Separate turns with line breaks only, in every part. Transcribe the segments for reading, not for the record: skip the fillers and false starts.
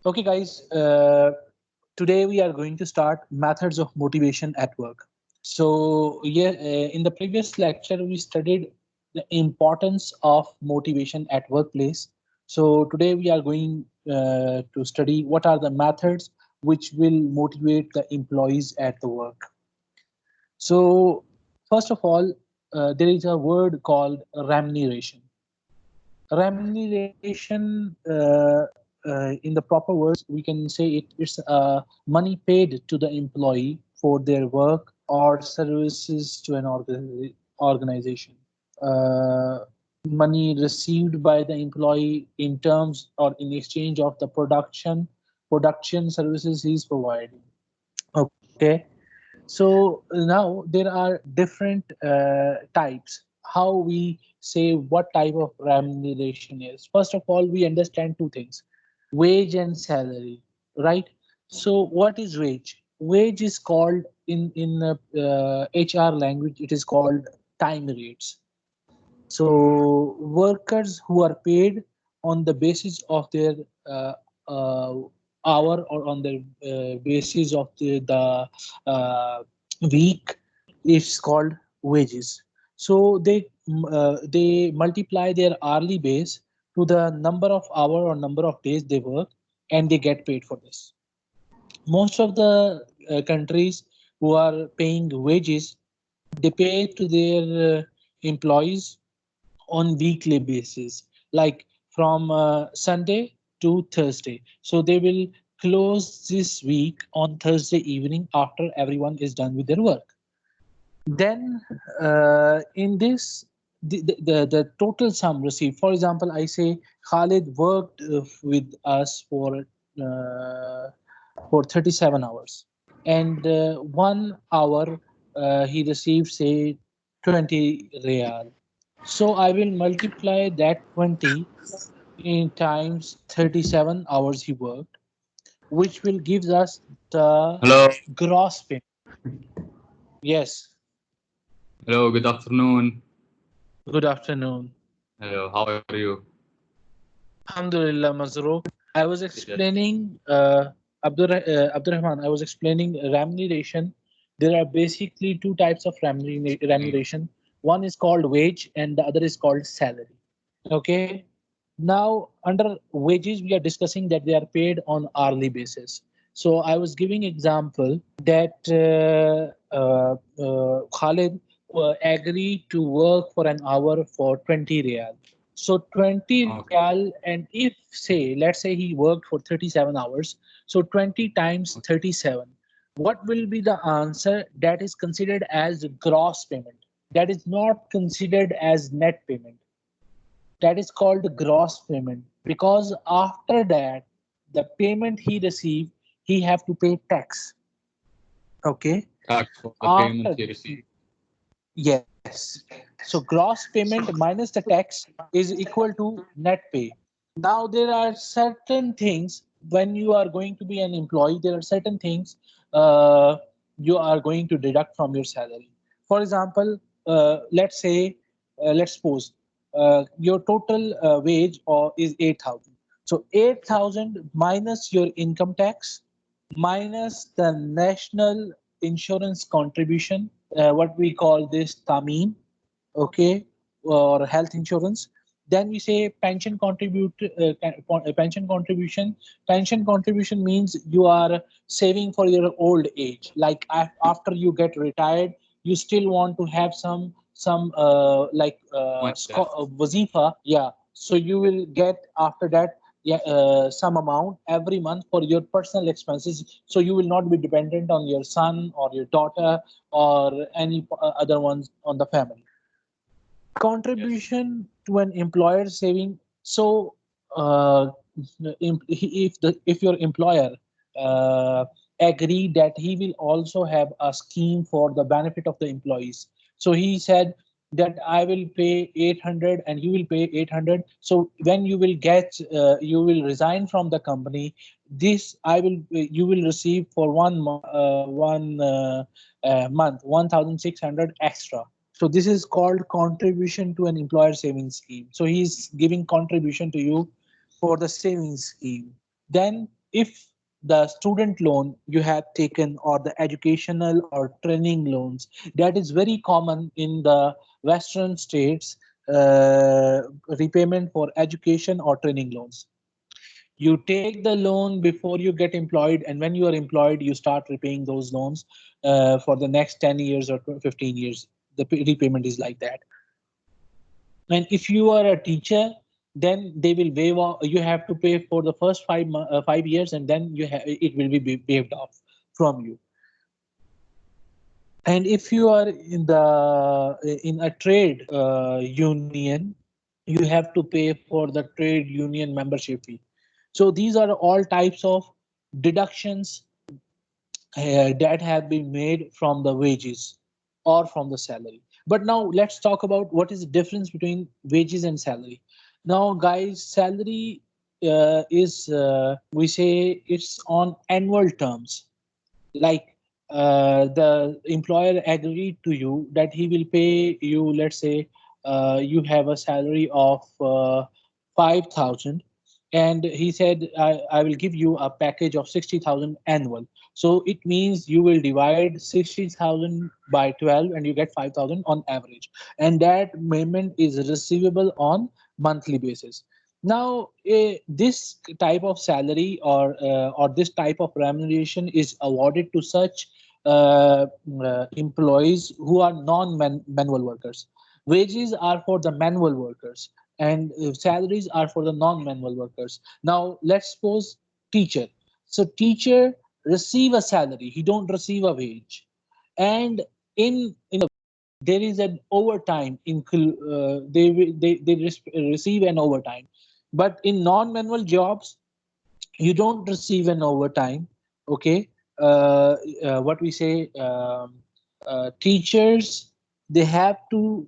Okay, guys, today we are going to start methods of motivation at work. So, yeah, in the previous lecture, we studied the importance of motivation at workplace. So, today we are going to study what are the methods which will motivate the employees at the work. So, first of all, there is a word called remuneration. Remuneration, in the proper words, we can say it's money paid to the employee for their work or services to an organization. Uh, Money received by the employee in terms or in exchange of the production services he's providing. Okay. So now there are different types. How we say what type of remuneration is. First of all, we understand two things: wage and salary, right? So what is wage? Wage is called in HR language. It is called time rates. So workers who are paid on the basis of their uh, uh, hour or on the basis of the week is called wages. So they multiply their hourly base to the number of hour or number of days they work, and they get paid for this. Most of the countries who are paying wages, they pay to their employees on weekly basis, like from Sunday to Thursday. So they will close this week on Thursday evening after everyone is done with their work. Then in this, the total sum received, for example, I say Khalid worked with us for 37 hours, and 1 hour he received, say, 20 real. So I will multiply that 20 in times 37 hours he worked, which will give us the
Hello,
gross payment. Yes.
hello, good afternoon.
Good afternoon.
Hello, how are you?
Alhamdulillah, Mazruk. I was
Yes.
explaining, Abdurrahman, I was explaining remuneration. There are basically two types of remuneration. One is called wage and the other is called salary. Okay. Now, under wages, we are discussing that they are paid on hourly basis. So I was giving example that Khalid agreed to work for an hour for 20 real. So 20
Okay.
real, and if say, let's say he worked for 37 hours, so 20 times 37, what will be the answer? That is considered as gross payment. That is not considered as net payment. That is called gross payment, because after that, the payment he received, he have to pay tax. Okay.
Tax for the payment
After,
you receive.
yes. So gross payment minus the tax is equal to net pay. Now there are certain things when you are going to be an employee. There are certain things you are going to deduct from your salary. For example, let's suppose your total wage or is 8,000. So 8,000 minus your income tax minus the national insurance contribution, what we call this tamim, okay, or health insurance. Then we say pension contribution. Pension contribution means you are saving for your old age, like after you get retired, you still want to have some
Money left.
wazifa, yeah, so you will get after that, yeah, some amount every month for your personal expenses, so you will not be dependent on your son or your daughter or any other ones on the family.
Yes.
Contribution to an employer saving. So uh, if your employer uh, agree that he will also have a scheme for the benefit of the employees, so he said that I will pay 800 and you will pay 800. So when you will get you will resign from the company, this I will you will receive for one month 1600 extra. So this is called contribution to an employer savings scheme. So he's giving contribution to you for the savings scheme. Then if the student loan you have taken or the educational or training loans, that is very common in the Western states, repayment for education or training loans. You take the loan before you get employed, and when you are employed, you start repaying those loans for the next 10 years or 15 years. The repayment is like that. And if you are a teacher, then they will waive off. You have to pay for the first 5 years, and then it will be waived off from you. And if you are in a trade union, you have to pay for the trade union membership fee. So these are all types of deductions that have been made from the wages or from the salary. But now let's talk about what is the difference between wages and salary. Now, guys, salary is we say it's on annual terms. Like the employer agreed to you that he will pay you. Let's say you have a salary of 5,000, and he said, I will give you a package of 60,000 annual. So it means you will divide 60,000 by 12 and you get 5,000 on average, and that payment is receivable on monthly basis. Now, this type of salary or this type of remuneration is awarded to such employees who are non-manual workers. Wages are for the manual workers, and salaries are for the non-manual workers. Now, let's suppose teacher. So teacher receive a salary. He don't receive a wage, and in there is an overtime receive an overtime. But in non-manual jobs, you don't receive an overtime. Okay. What we say, teachers, they have to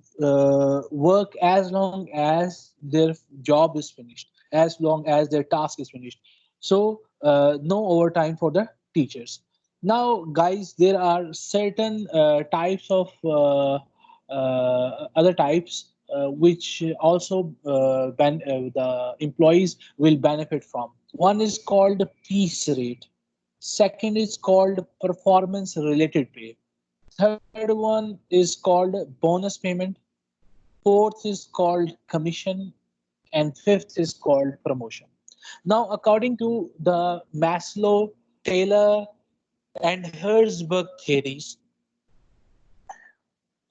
work as long as their job is finished, as long as their task is finished. So no overtime for the teachers. Now, guys, there are certain types of other types which also the employees will benefit from. One is called piece rate. Second is called performance related pay. Third one is called bonus payment. Fourth is called commission. And fifth is called promotion. Now, according to the Maslow, Taylor, and Herzberg theories,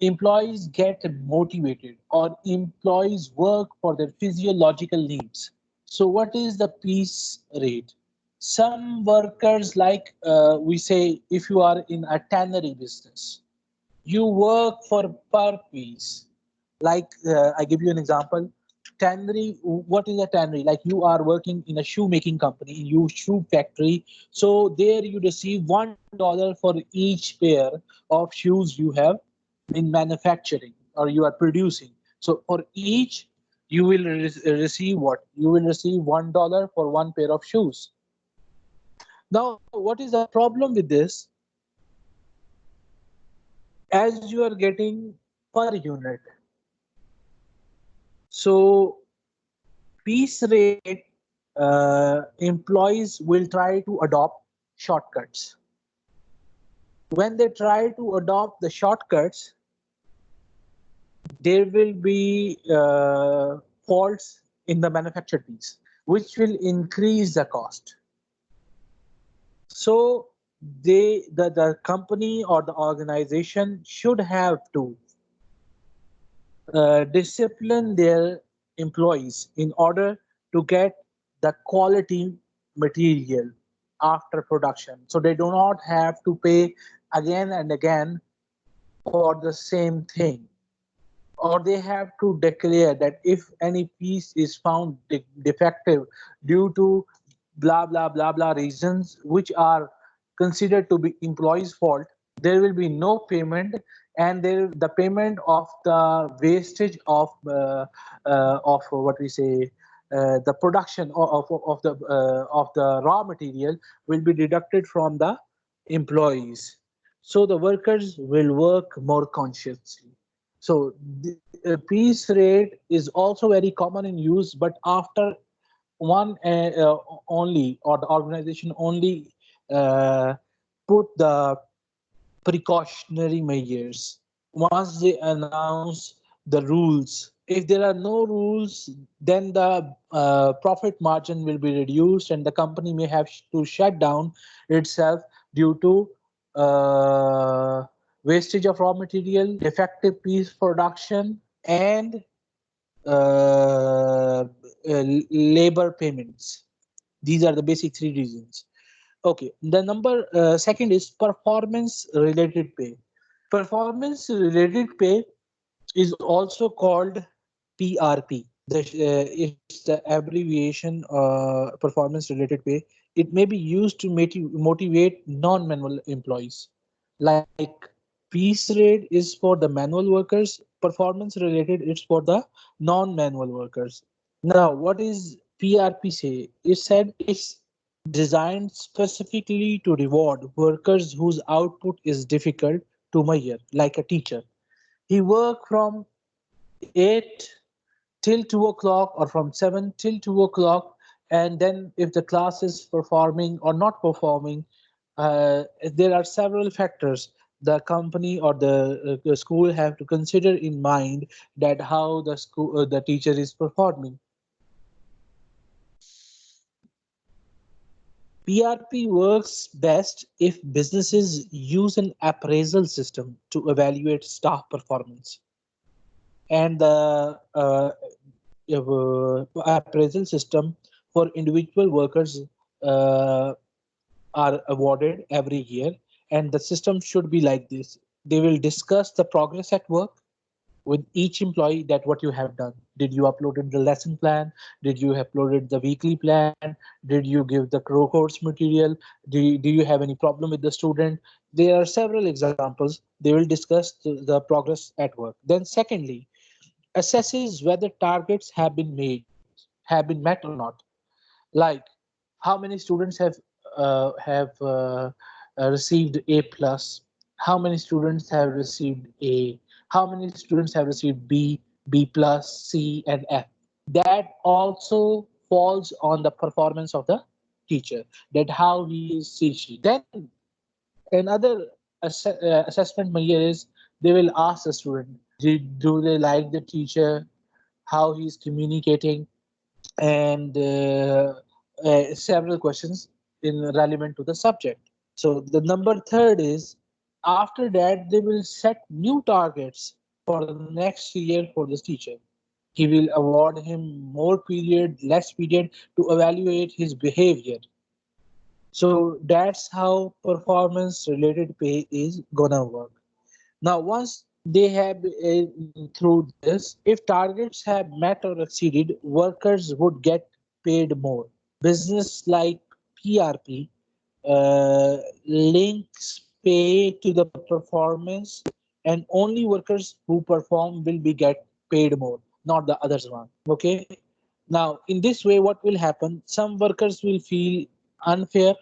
employees get motivated or employees work for their physiological needs. So what is the piece rate? Some workers, like we say, if you are in a tannery business, you work for per piece. Like I give you an example. Tannery, what is a tannery? Like you are working in a shoemaking company, you shoe factory. So there you receive $1 for each pair of shoes you have in manufacturing or you are producing. So for each, you will receive what? You will receive $1 for one pair of shoes. Now, what is the problem with this? As you are getting per unit, so piece rate, employees will try to adopt shortcuts. When they try to adopt the shortcuts, there will be faults in the manufactured piece, which will increase the cost. So the company or the organization should have to discipline their employees in order to get the quality material after production. So they do not have to pay again and again for the same thing. Or they have to declare that if any piece is found defective due to blah blah blah blah reasons which are considered to be employees fault, there will be no payment, and the payment of the wastage of what we say, the production of the raw material will be deducted from the employees. So the workers will work more consciously. So the piece rate is also very common in use, but after one only, or the organization only uh, put the precautionary measures. Once they announce the rules, if there are no rules, then the profit margin will be reduced and the company may have to shut down itself due to wastage of raw material, defective piece production, and labor payments. These are the basic three reasons. Okay, the number second is performance related pay. Performance related pay is also called PRP. It's the abbreviation performance related pay. It may be used to motivate non-manual employees. Like piece rate is for the manual workers, performance related is for the non-manual workers. Now, what is PRP say? It said it's designed specifically to reward workers whose output is difficult to measure, like a teacher. He work from 8 till 2 o'clock or from 7 till 2 o'clock, and then if the class is performing or not performing, there are several factors the company or the school have to consider in mind that how the teacher is performing. PRP works best if businesses use an appraisal system to evaluate staff performance, and the appraisal system for individual workers uh, are awarded every year. And the system should be like this: they will discuss the progress at work with each employee, that what you have done. Did you uploaded the lesson plan? Did you uploaded the weekly plan? Did you give the course material? Do you have any problem with the student? There are several examples. They will discuss the progress at work. Then secondly, assesses whether targets have been met or not. Like how many students have received A plus, how many students have received A, how many students have received B, B plus, C, and F. That also falls on the performance of the teacher, that how he is she. Then another assessment measure is they will ask the student, do they like the teacher, how he's communicating, and several questions in relevant to the subject. So the number third is, after that they will set new targets for the next year for this teacher. He will award him more period, less period to evaluate his behavior. So that's how performance related pay is gonna work. Now, once they have through this, if targets have met or exceeded, workers would get paid more. Business like PRP links pay to the performance, and only workers who perform will be get paid more, not the others one. Okay. Now, in this way, what will happen? Some workers will feel unfair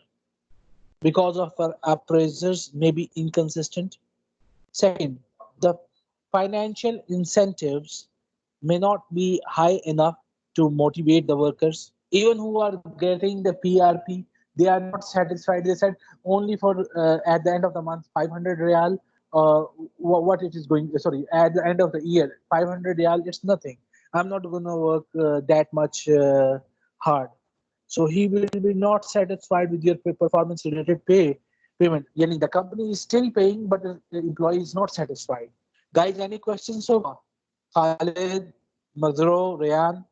because of our appraisers may be inconsistent. Second, the financial incentives may not be high enough to motivate the workers. Even who are getting the PRP, they are not satisfied. They said only for at the end of the month 500 real. What it is going? Sorry, at the end of the year 500 real. It's nothing. I'm not going to work that much hard. So he will be not satisfied with your performance related payment. Yani the company is still paying, but the employee is not satisfied. Guys, any questions so far? Khalid, Mazro, Rayan.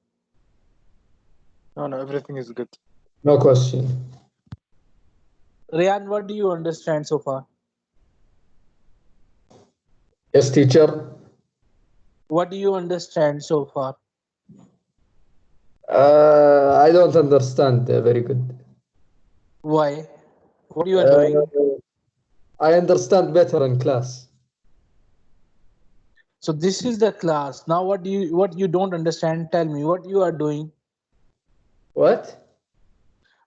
No, no, everything is good.
No question.
Rayan, what do you understand so far?
Yes, teacher.
What do you understand so far?
I don't understand very good.
Why? What you are
Uh,
doing?
I understand better in class.
So this is the class. Now what you don't understand? Tell me what you are doing.
What?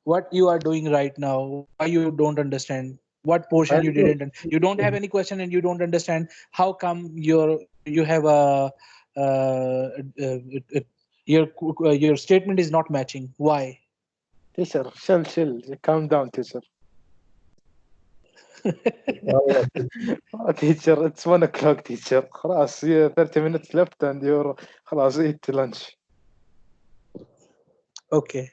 What you are doing right now? Why you don't understand? What portion
I
you didn't? You don't have any question and you don't understand. How come you have a uh, uh, Your statement is not matching. Why?
Teacher, chill. Calm down, teacher.
والله.
Oh, teacher, it's 1 o'clock, teacher. خلاص, 30 minutes left and you're خلاص eat lunch.
Okay.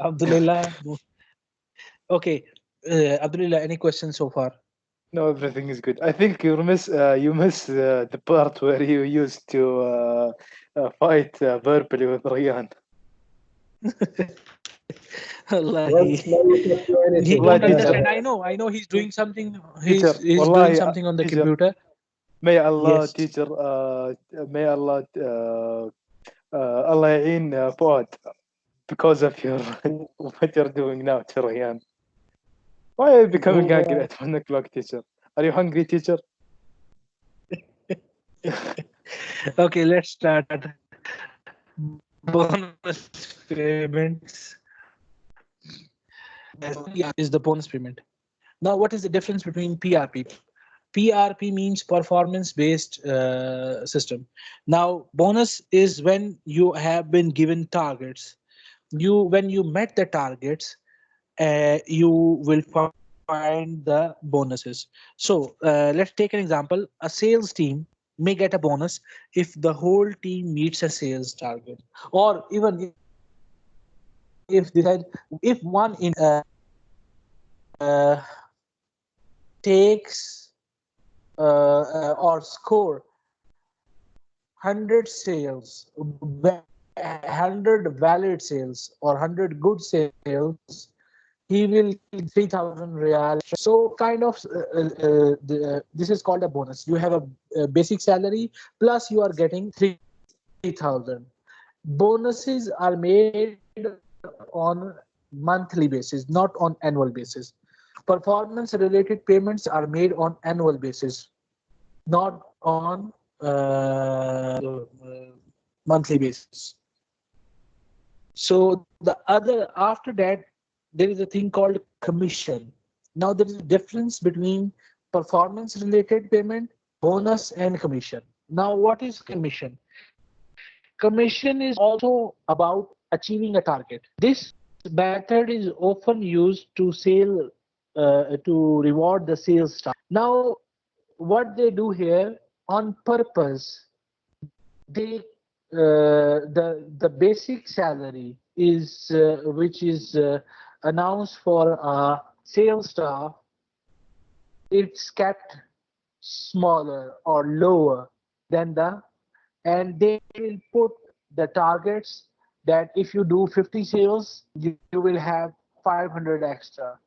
Abdullah. Okay. Abdullah, any questions so far?
No, everything is good. I think you miss the part where you used to fight verbally with Ryan.
Allah,
Once now you can do
he
anything.
don't
Wallahi,
understand.
teacher.
I know he's doing something.
Teacher,
He's doing
wallahi,
something on the
teacher.
computer.
May Allah,
Yes.
teacher, may Allah, Allah يعين Fuad because of your what you're doing now to Ryan. Why are you becoming angry at 1 o'clock, teacher? Are you hungry, teacher?
Okay, let's start. Bonus payments. Is the bonus payment. Now, what is the difference between PRP? PRP means performance-based system. Now, bonus is when you have been given targets. When you met the targets, you will find the bonuses. So let's take an example. A sales team may get a bonus if the whole team meets a sales target, or even if they said if one in takes or score 100 sales, 100 valid sales or 100 good sales, he will get 3,000 real. So kind of this is called a bonus. You have a basic salary plus you are getting 3,000. Bonuses are made on monthly basis, not on annual basis. Performance related payments are made on annual basis, not on monthly basis. So the other after that, there is a thing called commission. Now there is a difference between performance related payment, bonus, and commission. Now what is commission? Commission is also about achieving a target. This method is often used to to reward the sales staff. Now what they do here on purpose, they the basic salary is which is announced for sales staff, it's kept smaller or lower than the, and they will put the targets that if you do 50 sales you will have 500 extra.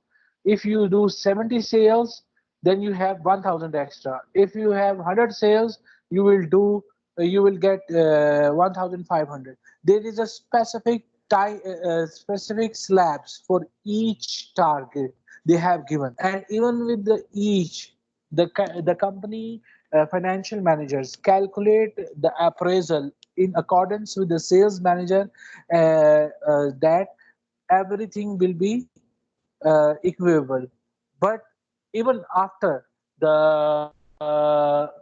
If you do 70 sales, then you have 1000 extra. If you have 100 sales, you will get 1500. There is a specific slabs for each target they have given, and even with the each, the company financial managers calculate the appraisal in accordance with the sales manager, that everything will be equivalent. But even after the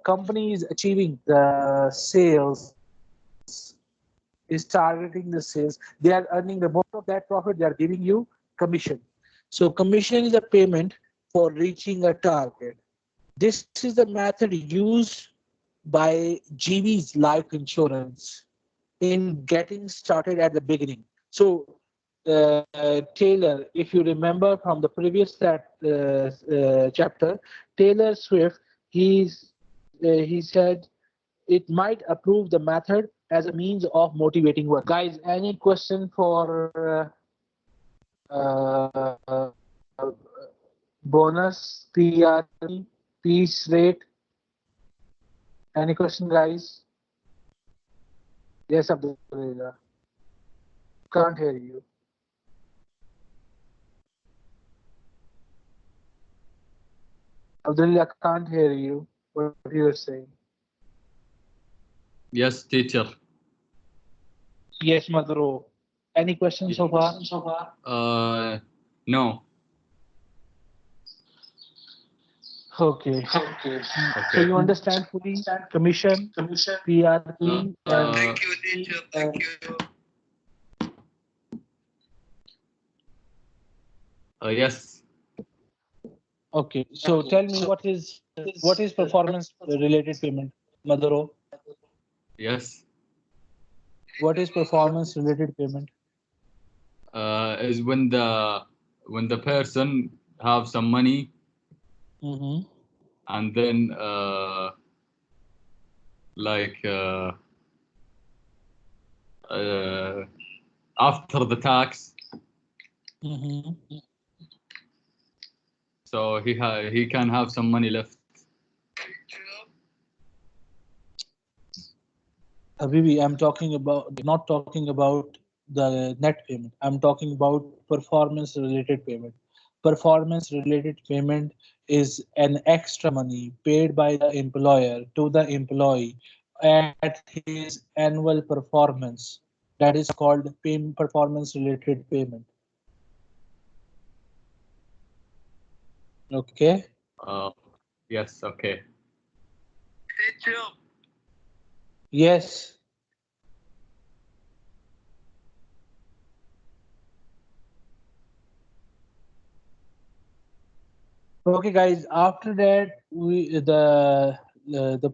company is achieving the sales, is targeting the sales, they are earning the most of that profit, they are giving you commission. So commission is a payment for reaching a target. This is the method used by GV's life insurance in getting started at the beginning. So Taylor, if you remember from the previous chapter, Taylor Swift, he said it might approve the method as a means of motivating work. Guys, any question for bonus, PRP, piece rate? Any question, guys? Yes, Abdullah. Can't hear you. Abdullah, can't hear you. What you are saying?
Yes, teacher.
Yes, Madhuru. Any questions so far?
No.
Okay.
Okay.
So you understand fully commission, PRP, and
Thank you, teacher. Thank you. Yes.
okay. So tell me what is performance related payment, Maduro?
Yes.
What is performance related payment?
Is when the person have some money
Mm-hmm.
and then like uh, after the tax,
Mm-hmm.
so he can have some money left.
Habibi, I'm talking about not talking about the net payment. I'm talking about performance related payment. Performance related payment is an extra money paid by the employer to the employee at his annual performance. That is called performance related payment. Okay.
Uh, yes. Okay. Teacher.
Yes. Okay, guys. After that, the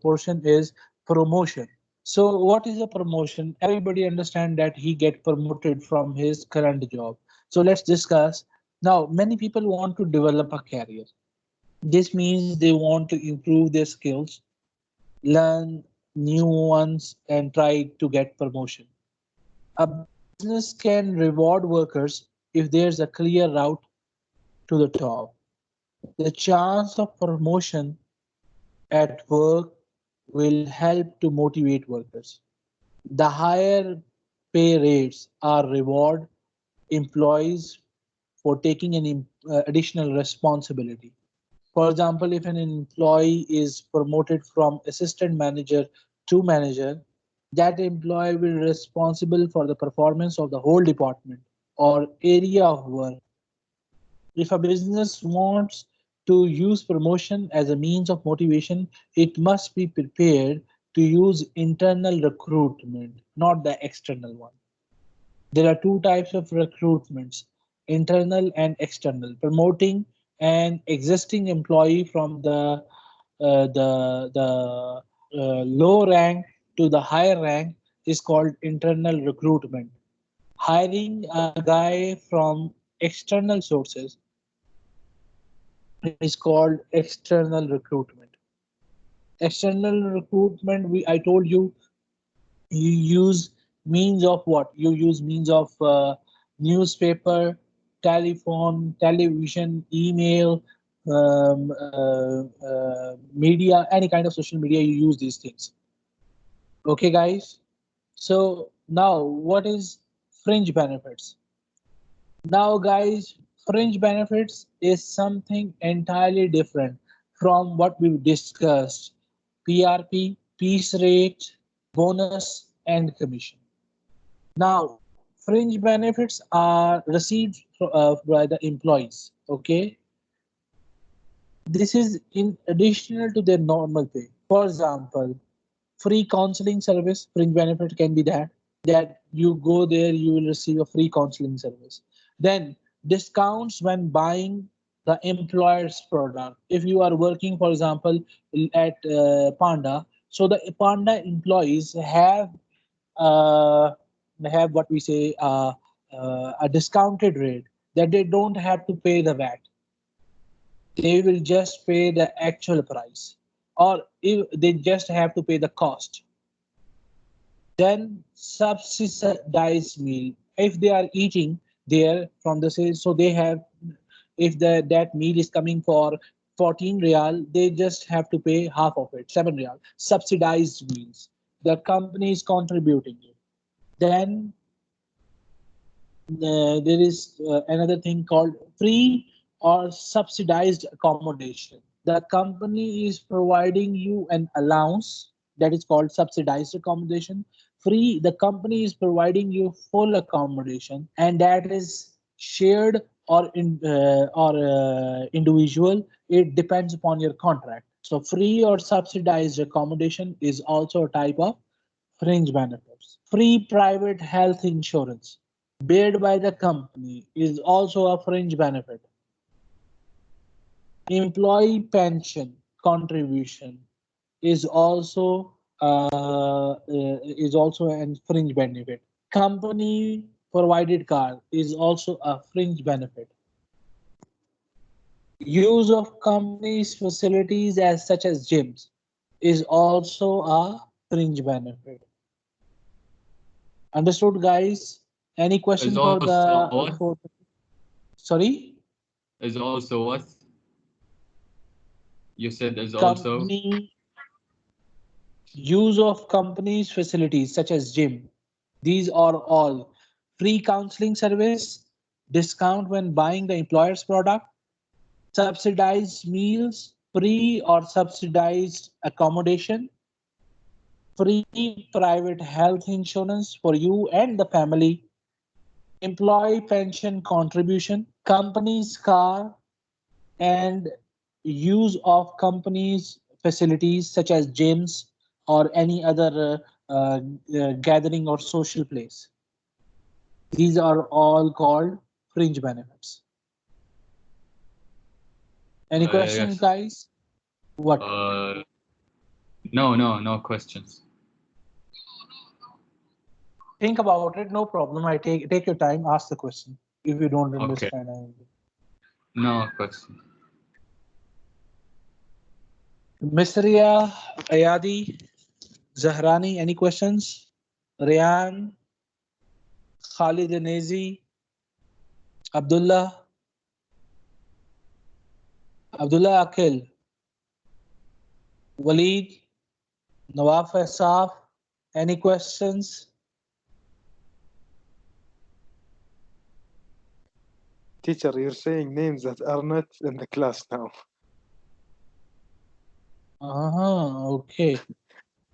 portion is promotion. So, what is a promotion? Everybody understand that he get promoted from his current job. So, let's discuss. Now, many people want to develop a career. This means they want to improve their skills, learn new ones, and try to get promotion. A business can reward workers if there's a clear route to the top. The chance of promotion at work will help to motivate workers. The higher pay rates are reward employees for taking an additional responsibility. For example, if an employee is promoted from assistant manager to manager, that employee will be responsible for the performance of the whole department or area of work. If a business wants to use promotion as a means of motivation, it must be prepared to use internal recruitment, not the external one. There are two types of recruitments, internal and external. Promoting an existing employee from the low rank to the higher rank is called internal recruitment. Hiring a guy from external sources is called external recruitment. External recruitment, I told you, you use means of what? You use means of newspaper, telephone, television, email, media, any kind of social media. You use these things. Okay, guys. So now, what is fringe benefits? Now, guys, fringe benefits is something entirely different from what we've discussed. PRP, piece rate, bonus, and commission. Now, fringe benefits are received by the employees. Okay, this is in additional to their normal pay. For example, free counseling service, fringe benefit can be that you go there, you will receive a free counseling service. Then discounts when buying the employer's product. If you are working, for example, at Panda, so the Panda employees uh, have what we say a discounted rate that they don't have to pay the VAT. They will just pay the actual price, or if they just have to pay the cost. Then subsidized meal. If they are eating there from the sales, so they have, if that meal is coming for 14 real, they just have to pay half of it, 7 real. Subsidized meals. The company is contributing it. Then there is another thing called free or subsidized accommodation. The company is providing you an allowance that is called subsidized accommodation. Free, the company is providing you full accommodation, and that is shared or individual, it depends upon your contract. So free or subsidized accommodation is also a type of fringe benefits. Free private health insurance paid by the company is also a fringe benefit. Employee pension contribution is also a fringe benefit. Company provided car is also a fringe benefit. Use of companies facilities as such as gyms is also a fringe benefit. Understood, guys? Any question
Is
for
also
the
what?
for, sorry?
Is also what? You said is also.
Company use of companies facilities such as gym. These are all free counseling service, discount when buying the employer's product, subsidized meals, free or subsidized accommodation, free private health insurance for you and the family, employee pension contribution, company's car, and use of companies facilities such as gyms or any other gathering or social place. These are all called fringe benefits. Any questions,
Yes.
guys? What?
No questions.
Think about it. No problem. I take your time. Ask the question if you don't
Okay.
understand.
No question.
Misriya, Ayadi, Zahrani, any questions? Rayan, Khalid Nazi, Abdullah, Abdullah Akil, Waleed, Nawaf Asaf, any questions?
Teacher, you're saying names that are not in the class now.
Okay.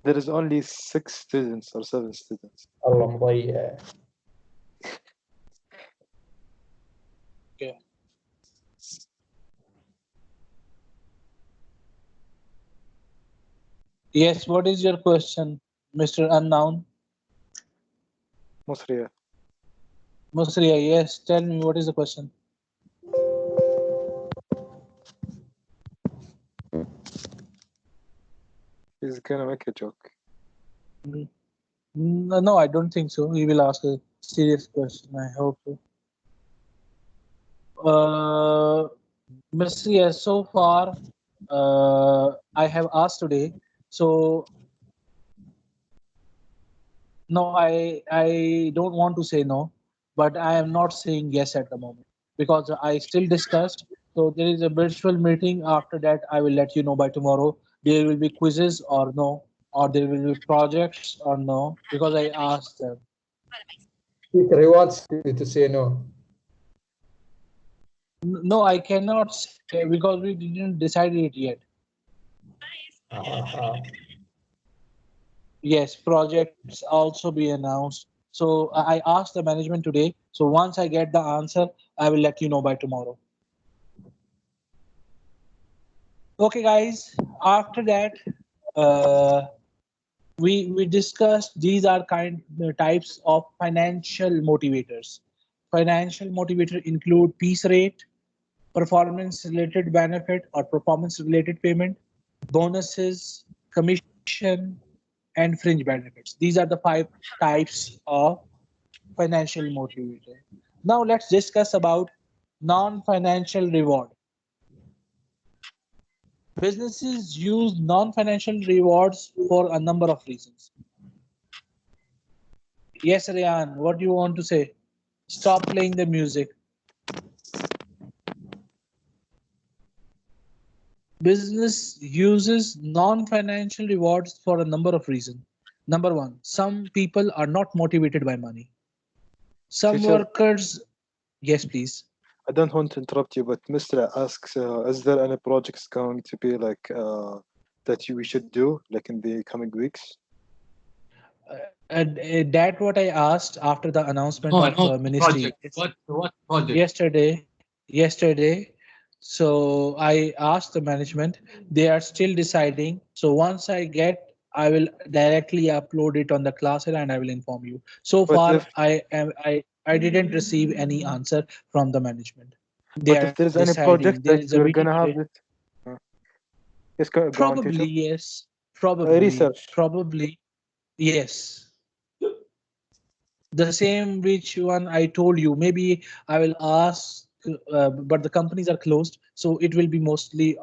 There is only 6 students or 7 students.
الله مضيع.
Okay. Yes, what is your question, Mr. Unknown?
Musriya.
Musriya, yes, tell me what is the question?
He's gonna make a joke.
No, I don't think so. He will ask a serious question. I hope so. Musriya, so far, I have asked today. So no, I don't want to say no, but I am not saying yes at the moment because I still discussed. So there is a virtual meeting. After that, I will let you know by tomorrow. There will be quizzes or no, or there will be projects or no, because I asked them.
Peter, he wants you to say no.
No, I cannot say because we didn't decide it yet. Yes, projects also be announced. So I asked the management today. So once I get the answer, I will let you know by tomorrow. Okay, guys. After that, we discussed these are types of financial motivators. Financial motivator include piece rate, performance related benefit or performance related payment, bonuses, commission, and fringe benefits. These are the 5 types of financial motivator. Now let's discuss about non-financial reward. Businesses use non-financial rewards for a number of reasons. Yes, Ryan, what do you want to say? Stop playing the music. Business uses non-financial rewards for a number of reasons. Number 1, some people are not motivated by money. Some
Teacher,
workers, yes, please.
I don't want to interrupt you, but Mr. asks, is there any projects going to be like that we should do like in the coming weeks?
That what I asked after the announcement of
No,
ministry.
project. What project?
Yesterday. So I asked the management. They are still deciding. So once I get, I will directly upload it on the Classer and I will inform you. So
But
far,
if
I didn't receive any answer from the management. They
but if
are
there's any
deciding.
project
There
that
is a
you're
meeting
gonna have
today.
it, yes, go on,
Probably
teacher.
yes. Probably.
Research.
Probably yes. The same which one I told you. Maybe I will ask, but the companies are closed, so it will be mostly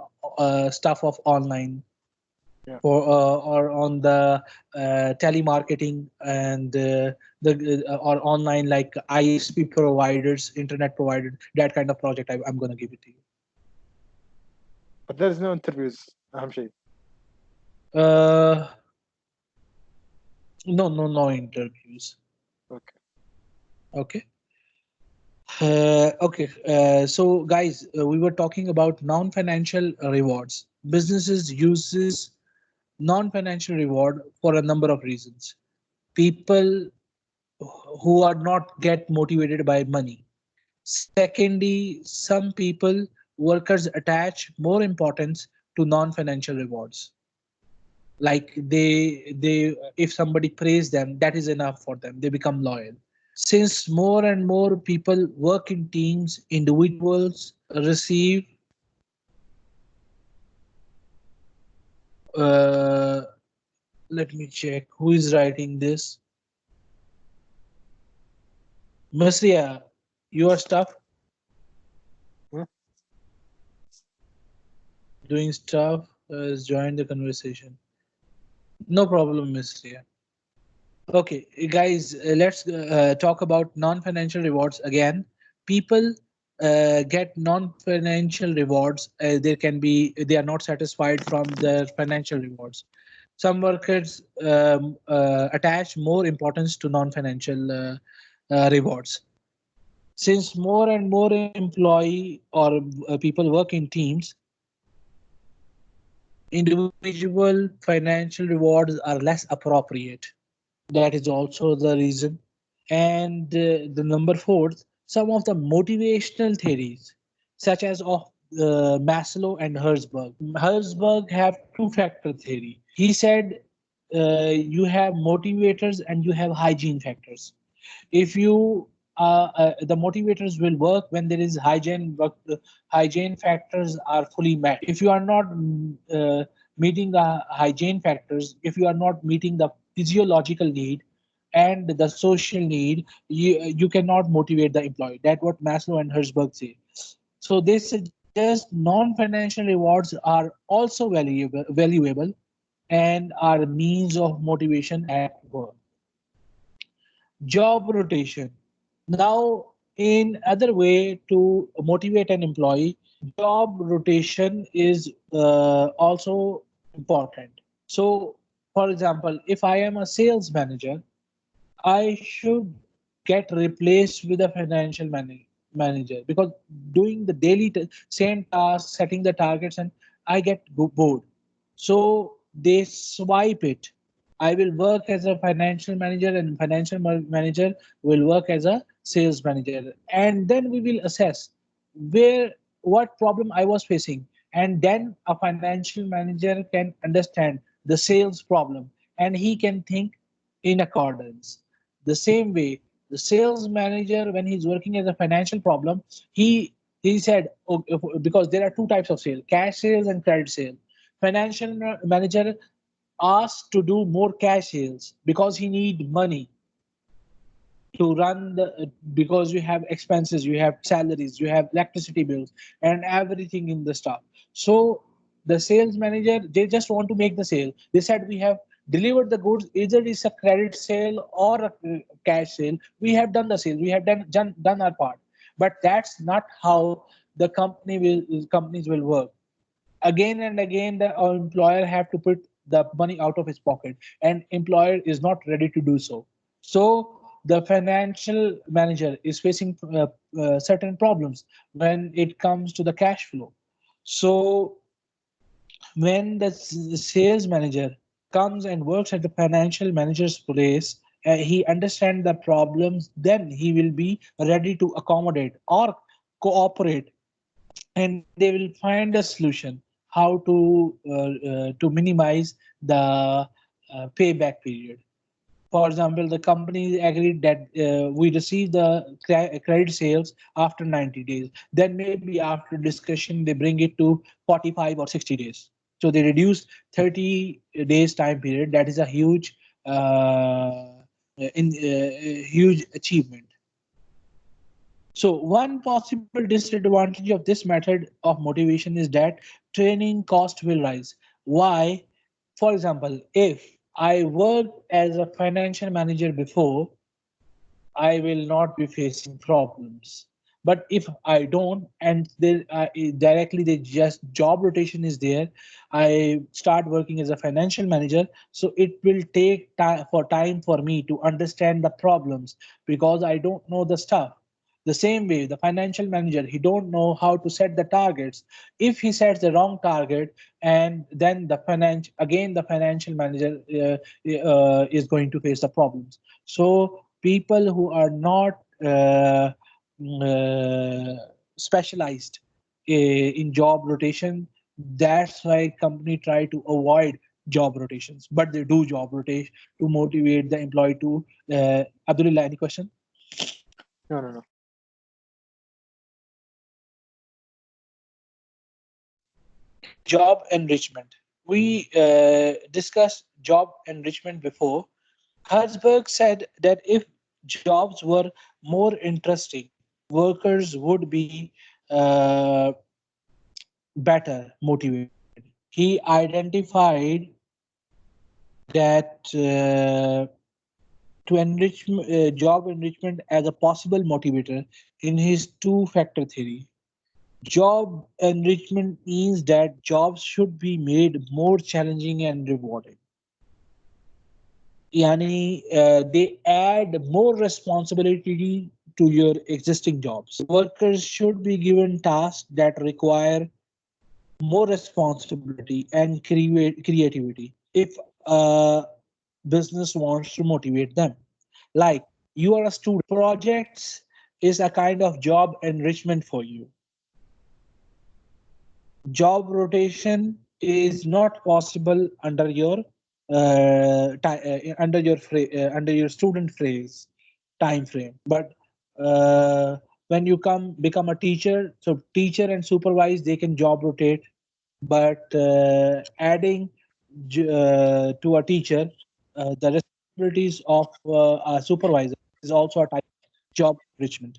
stuff of online
Yeah.
or on the telemarketing and the or online like ISP providers, internet providers. That kind of project I'm gonna give it to you.
But there's no interviews. أهم شيء.
Uh, no interviews.
Okay.
Okay. Okay, so guys, we were talking about non-financial rewards. Businesses uses non-financial reward for a number of reasons. People who are not get motivated by money. Secondly, some people, workers attach more importance to non-financial rewards. Like if somebody praise them, that is enough for them. They become loyal. Since more and more people work in teams, individuals receive uh, let me check who is writing this. Masria, your stuff,
Hmm?
doing stuff, has joined the conversation. No problem, Masria. Okay, guys, let's talk about non-financial rewards again. People get non-financial rewards. They are not satisfied from their financial rewards. Some workers attach more importance to non-financial rewards. Since more and more employee or people work in teams, individual financial rewards are less appropriate. That is also the reason. And the number fourth, some of the motivational theories, such as of Maslow and Herzberg. Herzberg have two-factor theory. He said you have motivators and you have hygiene factors. If you the motivators will work when there is hygiene, but hygiene factors are fully met. If you are not meeting the hygiene factors, if you are not meeting the physiological need and the social need, you cannot motivate the employee. That's what Maslow and Herzberg say. So they suggest non-financial rewards are also valuable and are means of motivation at work. Job rotation. Now, in other way to motivate an employee, job rotation is also important. So, for example, if I am a sales manager, I should get replaced with a manager because doing the daily same task, setting the targets, and I get bored. So they swipe it. I will work as a financial manager, and financial manager will work as a sales manager, and then we will assess where what problem I was facing, and then a financial manager can understand the sales problem, and he can think in accordance. The same way, the sales manager, when he's working as a financial problem, he said, oh, because there are two types of sale: cash sales and credit sale. Financial manager asked to do more cash sales because he need money to run the, because you have expenses, you have salaries, you have electricity bills and everything in the stuff. So the sales manager, they just want to make the sale. They said we have delivered the goods, either it's a credit sale or a cash sale. We have done the sale, we have done our part. But that's not how the companies will work. Again and again the employer have to put the money out of his pocket, and employer is not ready to do so. So the financial manager is facing certain problems when it comes to the cash flow. So when the sales manager comes and works at the financial manager's place, he understands the problems, then he will be ready to accommodate or cooperate and they will find a solution how to minimize the payback period. For example, the company agreed that we receive the credit sales after 90 days. Then maybe after discussion, they bring it to 45 or 60 days. So they reduce 30 days time period. That is a huge achievement. So one possible disadvantage of this method of motivation is that training cost will rise. Why? For example, if I worked as a financial manager before, I will not be facing problems. But if I don't, and they directly they just job rotation is there, I start working as a financial manager. So it will take time for me to understand the problems because I don't know the stuff. The same way, the financial manager, he don't know how to set the targets. If he sets the wrong target, and then the financial manager is going to face the problems. So people who are not specialized in job rotation, that's why company try to avoid job rotations, but they do job rotation to motivate the employee to. Abdullah, any question?
No, no, no.
Job enrichment. We discussed job enrichment before. Herzberg said that if jobs were more interesting, workers would be uh, better motivated. He identified that to job enrichment as a possible motivator in his two-factor theory. Job enrichment means that jobs should be made more challenging and rewarding. Yani, they add more responsibility to your existing jobs. Workers should be given tasks that require more responsibility and creativity if a business wants to motivate them. Like you are a student, projects is a kind of job enrichment for you. Job rotation is not possible under your student phrase time frame, but uh, when you become a teacher, so teacher and supervise they can job rotate, but adding to a teacher the responsibilities of a supervisor is also a type of job enrichment.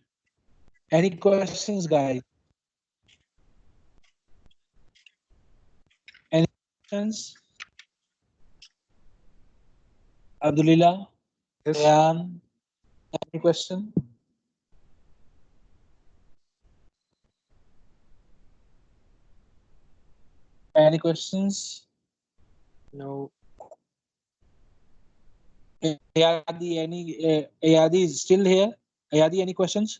Any questions, guys? Any questions? Abdulillah,
Yes.
Ryan, any question? Any questions?
No.
Ayadi is still here? Ayadi, any questions?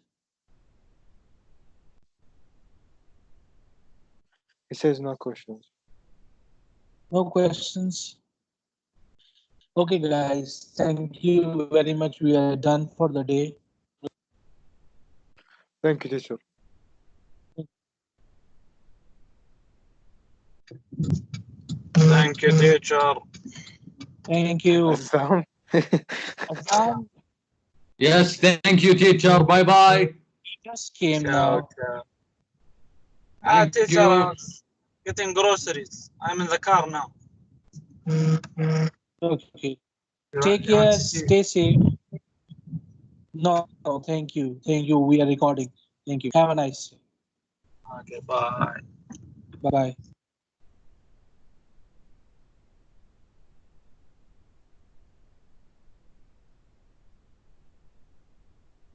He says no questions.
No questions. Okay, guys. Thank you very much. We are done for the day.
Thank you, teacher.
Thank you, teacher.
Thank you.
Assam.
Azam
Yes, thank you, teacher. Bye bye.
just came
Ciao,
now.
ciao.
Thank
Teacher,
you.
I'm getting groceries. I'm in the car now.
Okay. Take
You want
care.
to see?
Stay safe. No, thank you. Thank you. We are recording. Thank you. Have a nice day.
Okay, bye.
Bye bye.